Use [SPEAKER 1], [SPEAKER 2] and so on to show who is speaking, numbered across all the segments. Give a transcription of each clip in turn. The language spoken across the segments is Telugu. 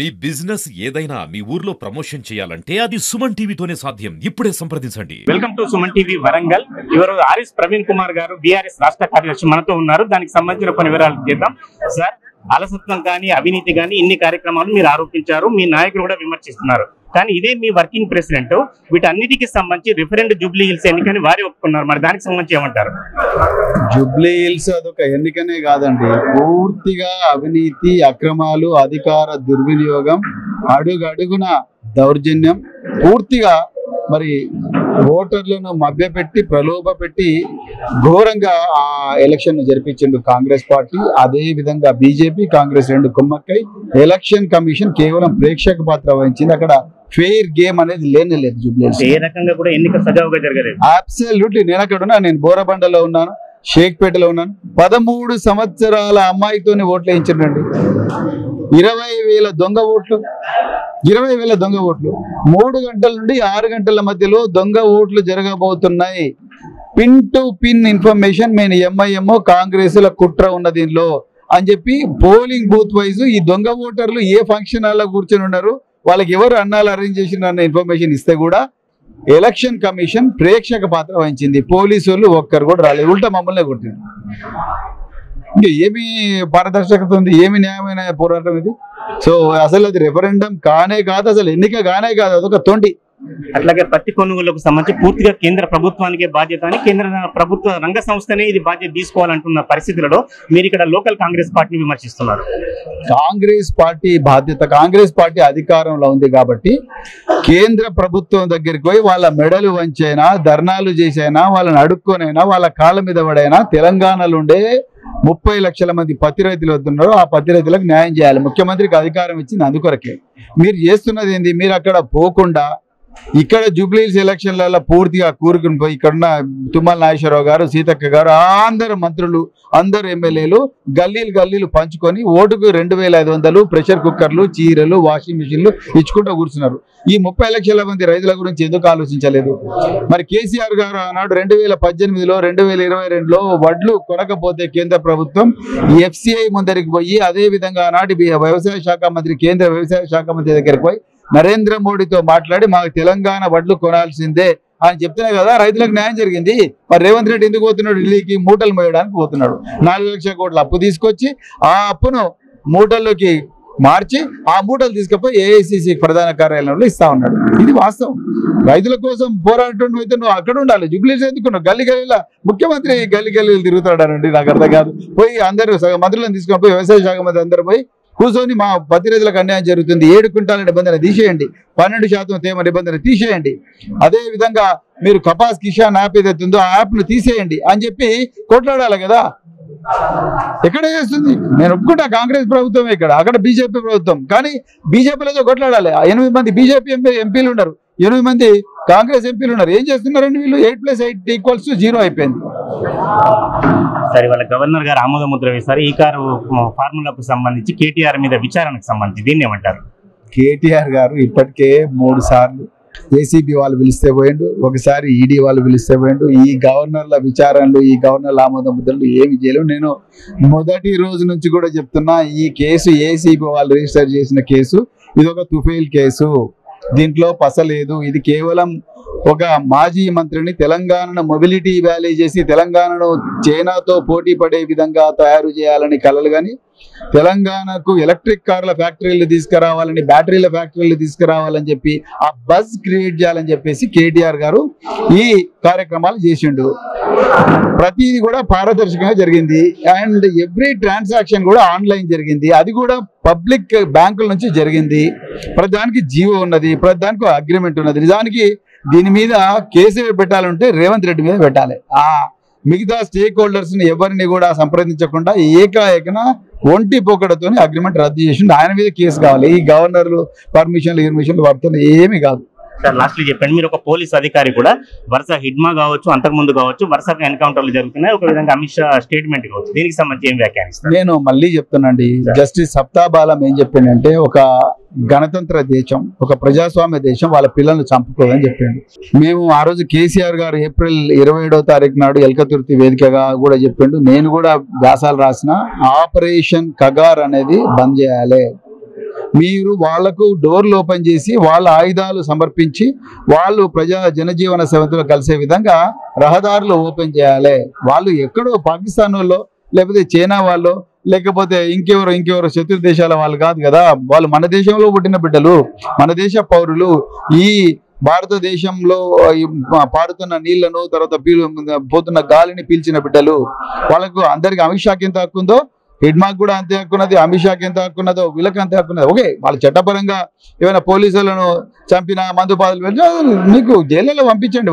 [SPEAKER 1] మీ బిజినెస్ ఏదైనా మీ ఊర్లో ప్రమోషన్ చేయాలంటే అది సుమన్ టీవీతోనే సాధ్యం. ఇప్పుడే సంప్రదించండి.
[SPEAKER 2] Welcome to Suman TV Warangal. ఇవరు ఆర్ఎస్ ప్రవీణ్ కుమార్ గారు బీఆర్ఎస్ రాష్ట్ర కార్యదర్శి మనతో ఉన్నారు. దానికి సంబంధించిన కొన్ని వివరాలు చేద్దాం. సార్, అలసత్వం కానీ అవినీతి కానీ ఇన్ని కార్యక్రమాలు మీరు ఆరోపించారు, మీ నాయకులు కూడా విమర్శిస్తున్నారు. కానీ ఇదే మీ వర్కింగ్ ప్రెసిడెంట్ వీటన్నిటికి సంబంధించి రిఫరెండ్ జూబ్లీ హిల్స్ ఎన్నికని వారి ఒప్పుకున్నారు. మరి దానికి సంబంధించి ఏమంటారు?
[SPEAKER 3] జూబ్లీ హిల్స్ అదొక ఎన్నికనే కాదండి, పూర్తిగా అవినీతి, అక్రమాలు, అధికార దుర్వినియోగం, అడుగడుగున దౌర్జన్యం, పూర్తిగా మరి ఓటర్లను మభ్యపెట్టి ప్రలోభ పెట్టి ఘోరంగా ఆ ఎలక్షన్ జరిపించిండు కాంగ్రెస్ పార్టీ. అదే విధంగా బీజేపీ కాంగ్రెస్ రెండు కుమ్మక్కై ఎలక్షన్ కమిషన్ కేవలం ప్రేక్షక పాత్ర వహించింది. అక్కడ ఫెయిర్ గేమ్ అనేది లేనే లేదు జూబ్లీ హిల్స్.
[SPEAKER 2] ఏ రకంగా కూడా ఎన్నిక సజావుగా జరగలేదు.
[SPEAKER 3] అబ్సల్యూట్లీ. నేను అక్కడ ఉన్నా, నేను బోరబండలో ఉన్నాను, షేక్పేటలో ఉన్నాను. 13 సంవత్సరాల అమ్మాయితోని ఓట్లు వేయించండి. 20,000 దొంగ ఓట్లు, 20,000 దొంగ ఓట్లు. 3 గంటల నుండి 6 గంటల మధ్యలో దొంగ ఓట్లు జరగబోతున్నాయి. పిన్ టు పిన్ ఇన్ఫర్మేషన్ మేము ఎంఐఎం కాంగ్రెస్ కుట్ర ఉన్న దీనిలో అని చెప్పి పోలింగ్ బూత్ వైజ్ ఈ దొంగ ఓటర్లు ఏ ఫంక్షన్ హాల్లో కూర్చొని ఉన్నారు, వాళ్ళకి ఎవరు అన్నాలు అరేంజ్ చేసిన అన్న ఇన్ఫర్మేషన్ ఇస్తే కూడా ఎలక్షన్ కమిషన్ ప్రేక్షక పాత్ర వహించింది. పోలీసు వాళ్ళు ఒక్కరు కూడా రాలేదు, ఉల్టా మమ్మల్ని కొట్టింది. ఇంకా ఏమి పారదర్శకత ఉంది, ఏమి న్యాయమైన పోరాటం ఇది? సో అసలు అది రెఫరెండం కానే కాదు, అసలు ఎన్నిక కానే కాదు, అదొక తొండి.
[SPEAKER 2] అట్లాగే పత్తి కొనుగోలుకు సంబంధించి పూర్తిగా కేంద్ర ప్రభుత్వానికే బాధ్యత అని కేంద్ర ప్రభుత్వ రంగ సంస్థనే ఇది బాధ్యత తీసుకోవాలంటున్న పరిస్థితులలో మీరు ఇక్కడ లోకల్ కాంగ్రెస్ పార్టీని విమర్శిస్తున్నారు.
[SPEAKER 3] కాంగ్రెస్ పార్టీ బాధ్యత, కాంగ్రెస్ పార్టీ అధికారంలో ఉంది కాబట్టి కేంద్ర ప్రభుత్వం దగ్గరికి పోయి వాళ్ళ మెడలు వంచైనా, ధర్నాలు చేసైనా, వాళ్ళని అడుక్కొనైనా, వాళ్ళ కాళ్ళ మీద పడైనా తెలంగాణలో ఉండే 30 లక్షల మంది పత్తి రైతులు వస్తున్నారు, ఆ పత్తి రైతులకు న్యాయం చేయాలి. ముఖ్యమంత్రికి అధికారం ఇచ్చింది అందుకొరకే. మీరు చేస్తున్నది ఏంది? మీరు అక్కడ పోకుండా ఇక్కడ జూబ్లీ హిల్స్ ఎలక్షన్లలో పూర్తిగా కూరుకుని పోయి ఇక్కడున్న తుమ్మల నాగేశ్వరరావు గారు, సీతక్క గారు, అందరు మంత్రులు, అందరు ఎమ్మెల్యేలు గల్లీలు పంచుకొని ఓటుకు 2,500 ప్రెషర్ కుక్కర్లు, చీరలు, వాషింగ్ మిషన్లు ఇచ్చుకుంటూ కూర్చున్నారు. ఈ 30 లక్షల మంది రైతుల గురించి ఎందుకు ఆలోచించలేదు? మరి కేసీఆర్ గారు ఆనాడు 2018లో 2022లో వడ్లు కొనకపోతే కేంద్ర ప్రభుత్వం FCI ముందరికి పోయి, అదే విధంగా ఆనాటి వ్యవసాయ శాఖ మంత్రి, కేంద్ర వ్యవసాయ శాఖ మంత్రి దగ్గరికి పోయి నరేంద్ర మోడీతో మాట్లాడి మాకు తెలంగాణ వడ్లు కొనాల్సిందే అని చెప్తేనే కదా రైతులకు న్యాయం జరిగింది. మరి రేవంత్ రెడ్డి ఎందుకు పోతున్నాడు? ఢిల్లీకి మూటలు మోయడానికి పోతున్నాడు. 4 లక్షల కోట్ల అప్పు తీసుకొచ్చి ఆ అప్పును మూటల్లోకి మార్చి ఆ మూటలు తీసుకుపోయి AICC ప్రధాన కార్యాలయంలో ఇస్తా ఉన్నాడు. ఇది వాస్తవం. రైతుల కోసం పోరాటం అయితే నువ్వు అక్కడ ఉండాలి. జూబ్లీ హిల్స్ ఎందుకున్నావు? గల్లీలో ముఖ్యమంత్రి గల్లీలు తిరుగుతాడండి, నాకు అర్థం కాదు. పోయి అందరూ మంత్రులను తీసుకొని పోయి వ్యవసాయ శాఖ మంత్రి అందరూ పోయి కూర్చొని మా పత్తి రైతులకు అన్యాయం జరుగుతుంది, 7 క్వింటాల నిబంధన తీసేయండి, 12% తేమ నిబంధన తీసేయండి, అదే విధంగా మీరు కపాస్ కిసాన్ యాప్ ఏదైతుందో ఆ యాప్ను తీసేయండి అని చెప్పి కొట్లాడాలి కదా. ఎక్కడ చేస్తుంది? నేను ఒప్పుకుంటా కాంగ్రెస్ ప్రభుత్వం ఇక్కడ, అక్కడ బీజేపీ ప్రభుత్వం. కానీ బీజేపీలతో కొట్లాడాలి. 8 మంది బీజేపీ ఎంపీలు ఉన్నారు, 8 మంది కాంగ్రెస్ ఎంపీలు ఉన్నారు. ఏం చేస్తున్నారండి వీళ్ళు? 8+8 = 0 అయిపోయింది.
[SPEAKER 2] సరే, వాళ్ళ గవర్నర్ గారు ఆమోద ముద్ర వేశారు ఈ కారు ఫార్ములాకు సంబంధించి, కేటీఆర్ మీద విచారణకు సంబంధించి దీన్ని ఏమంటారు?
[SPEAKER 3] కేటీఆర్ గారు ఇప్పటికే 3 సార్లు ఏసీబీ వాళ్ళు పిలిస్తే పోయిండు, ఒకసారి ఈడీ వాళ్ళు పిలిస్తే పోయిండు. ఈ గవర్నర్ల విచారణలు, ఈ గవర్నర్ల ఆమోద ముద్రలు ఏమి చేయలేవు. నేను మొదటి రోజు నుంచి కూడా చెప్తున్నా, ఈ కేసు ఏసీబీ వాళ్ళు రిజిస్టర్ చేసిన కేసు ఇది ఒక తుఫేల్ కేసు, దీంట్లో పస లేదు. ఇది కేవలం ఒక మాజీ మంత్రిని తెలంగాణను మొబిలిటీ వ్యాలీ చేసి తెలంగాణను చైనాతో పోటీ పడే విధంగా తయారు చేయాలని కలలు, కానీ తెలంగాణకు ఎలక్ట్రిక్ కార్ల ఫ్యాక్టరీలు తీసుకురావాలని, బ్యాటరీల ఫ్యాక్టరీలు తీసుకురావాలని చెప్పి ఆ బజ్ క్రియేట్ చేయాలని చెప్పేసి కేటీఆర్ గారు ఈ కార్యక్రమాలు చేసిండు. ప్రతిది కూడా పారదర్శకంగా జరిగింది. అండ్ ఎవ్రీ ట్రాన్సాక్షన్ కూడా ఆన్లైన్ జరిగింది. అది కూడా పబ్లిక్ బ్యాంకుల నుంచి జరిగింది. ప్రతిదానికి జీవో ఉన్నది, ప్రతిదానికి అగ్రిమెంట్ ఉన్నది. నిజానికి దీని మీద కేసు పెట్టాలంటే రేవంత్ రెడ్డి మీద పెట్టాలి. ఆ మిగతా స్టేక్ హోల్డర్స్ ని ఎవరిని కూడా సంప్రదించకుండా ఏకాఏకన ఒంటి పోకడతో అగ్రిమెంట్ రద్దు చేసిండు. ఆయన మీద కేసు కావాలి. ఈ గవర్నర్లు పర్మిషన్లు పడుతున్నాయి, ఏమీ కాదు.
[SPEAKER 2] సార్, లాస్ట్లీ చెప్పండి, మీరు ఒక పోలీస్ అధికారి కూడా వరుస హిడ్మా కావచ్చు, అంతకుముందు కావచ్చు, వరుసగా ఎన్కౌంటర్లు జరుగుతున్నాయి, ఒక విధంగా అమిత్ షా స్టేట్మెంట్ కావచ్చు, దీనికి సంబంధించి ఏం వ్యాఖ్యానిస్తారు?
[SPEAKER 3] నేను మళ్ళీ చెప్తున్నాండి, జస్టిస్ సప్తాబాలం ఏం చెప్పిండంటే, ఒక గణతంత్ర దేశం, ఒక ప్రజాస్వామ్య దేశం వాళ్ళ పిల్లల్ని చంపుకోదని చెప్పిండు. మేము ఆ రోజు కేసీఆర్ గారు ఏప్రిల్ 27వ తారీఖు నాడు ఎల్కతుర్తి వేదికగా కూడా చెప్పిండు. నేను కూడా వ్యాసాలు రాసిన, ఆపరేషన్ కగార్ అనేది బంద్ చేయాలి. మీరు వాళ్లకు డోర్లు ఓపెన్ చేసి వాళ్ళ ఆయుధాలు సమర్పించి వాళ్ళు జనజీవన సేవతో కలిసే విధంగా రహదారులు ఓపెన్ చేయాలి. వాళ్ళు ఎక్కడో పాకిస్తాన్ వాళ్ళు లేకపోతే చైనా వాళ్ళు లేకపోతే ఇంకెవరు శత్రు దేశాల వాళ్ళు కాదు కదా. వాళ్ళు మన దేశంలో పుట్టిన బిడ్డలు, మన దేశ పౌరులు. ఈ భారతదేశంలో పారుతున్న నీళ్లను తర్వాత పోతున్న గాలిని పీల్చిన బిడ్డలు. వాళ్ళకు అందరికి అమిత్ షాకి ఎంత హక్కు ఉందో హిడ్మాక్ కూడా అంతే హక్కున్నది, అమిత్ షాకి ఎంత హక్కున్నదో వీళ్ళకి అంతే హక్కున్నది. ఓకే, వాళ్ళ చట్టపరంగా ఏమైనా పోలీసులను చంపిన మందు పాదులు వెళ్ళి మీకు జైళ్ళలో పంపించండి,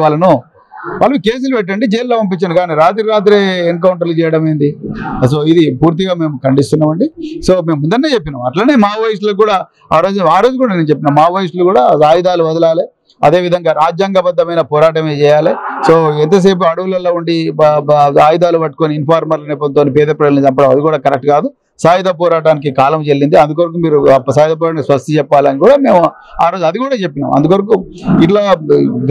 [SPEAKER 3] వాళ్ళు కేసులు పెట్టండి, జైల్లో పంపించండి. కానీ రాత్రి ఎన్కౌంటర్లు చేయడం ఏంది? సో ఇది పూర్తిగా మేము ఖండిస్తున్నామండి. సో మేము ముందనే చెప్పినాం. అట్లనే మావోయిస్టులకు కూడా ఆ రోజు కూడా నేను చెప్పిన మావోయిస్టులు కూడా ఆయుధాలు వదలాలి, అదేవిధంగా రాజ్యాంగబద్ధమైన పోరాటమే చేయాలి. సో ఎంతసేపు అడవులలో ఉండి ఆయుధాలు పట్టుకొని ఇన్ఫార్మర్ల నేపథ్యంతో పేద ప్రజలను చంపడం అది కూడా కరెక్ట్ కాదు. సాయుధ పోరాటానికి కాలం చెల్లింది, అందుకొరకు మీరు సాయుధ పోరాటానికి స్వస్తి చెప్పాలని కూడా మేము ఆ రోజు అది కూడా చెప్పినాం. అందుకొరకు ఇట్లా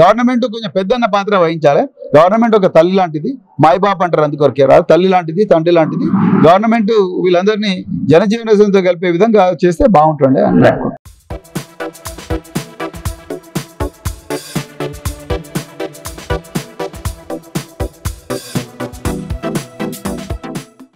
[SPEAKER 3] గవర్నమెంట్ కొంచెం పెద్దన్న పాత్ర వహించాలి. గవర్నమెంట్ ఒక తల్లి లాంటిది, మాయబాప్ అంటారు, అందుకొరకే రాదు, తల్లి లాంటిది, తండ్రి లాంటిది. గవర్నమెంట్ వీళ్ళందరినీ జనజీవన సేవతో కలిపే విధంగా చేస్తే బాగుంటుండే.